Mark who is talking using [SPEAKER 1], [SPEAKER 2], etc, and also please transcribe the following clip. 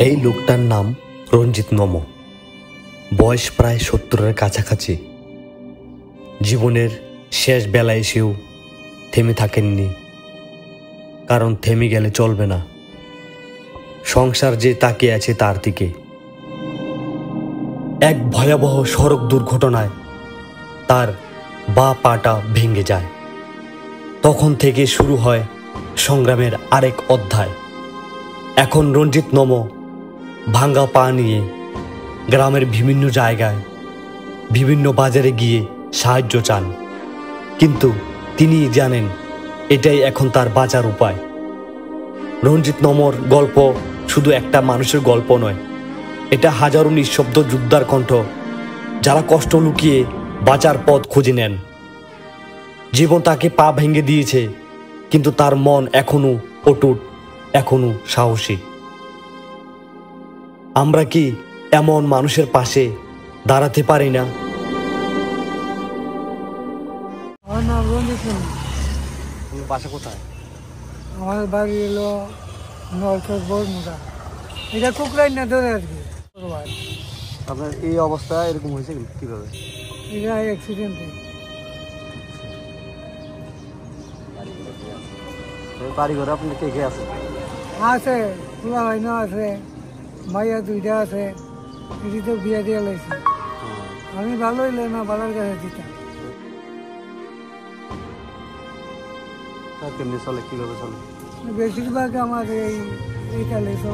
[SPEAKER 1] এই লোকটার নাম রঞ্জিত নমো। বয়স প্রায় 70-এর কাছাকাছি। জীবনের শেষ বেলায় এসেও থেমে থাকেননি, কারণ থেমে গেলে চলবে না। সংসার যে তাকিয়ে আছে তার দিকে। এক ভয়াবহ সড়ক দুর্ঘটনায় তার বাঁ পাটা ভেঙে যায়। তখন থেকে শুরু হয় সংগ্রামের আরেক অধ্যায়। এখন রঞ্জিত নমো ভাঙ্গা পা নিয়ে গ্রামের বিভিন্ন জায়গায়, বিভিন্ন বাজারে গিয়ে সাহায্য চান, কিন্তু তিনি জানেন এটাই এখন তার বাঁচার উপায়। রঞ্জিত নমোর গল্প শুধু একটা মানুষের গল্প নয়, এটা হাজারো নিঃশব্দ যোদ্ধার কণ্ঠ, যারা কষ্ট লুকিয়ে বাঁচার পথ খুঁজে নেন। জীবন তাকে পা ভেঙে দিয়েছে, কিন্তু তার মন এখনো অটুট, এখনো সাহসী। আমরা কি এমন মানুষের পাশে দাঁড়াতে পারি না?
[SPEAKER 2] আমার নাম রঞ্জিত নমো।
[SPEAKER 1] বাসা কোথায়?
[SPEAKER 2] আমার বাড়ি এলো নলছর বরমুদা, এটা কুকরাই না ধরে আর কি।
[SPEAKER 1] আপনার এই অবস্থা এরকম হয়েছে কিভাবে?
[SPEAKER 2] এটা অ্যাক্সিডেন্টে।
[SPEAKER 1] বাড়ি ঘরে আপনার কে কে আছে?
[SPEAKER 2] আছে, খোলা হয় না, আছে মাইয়া দুইটা আছে, এটি তো বিয়া দিয়ে লাইছি। আমি ভালো হইলে না বালার কাছে দিতাম।
[SPEAKER 1] কেমনি চলে, কিভাবে চলে?
[SPEAKER 2] বেশিরভাগ আমার এইটা লেগে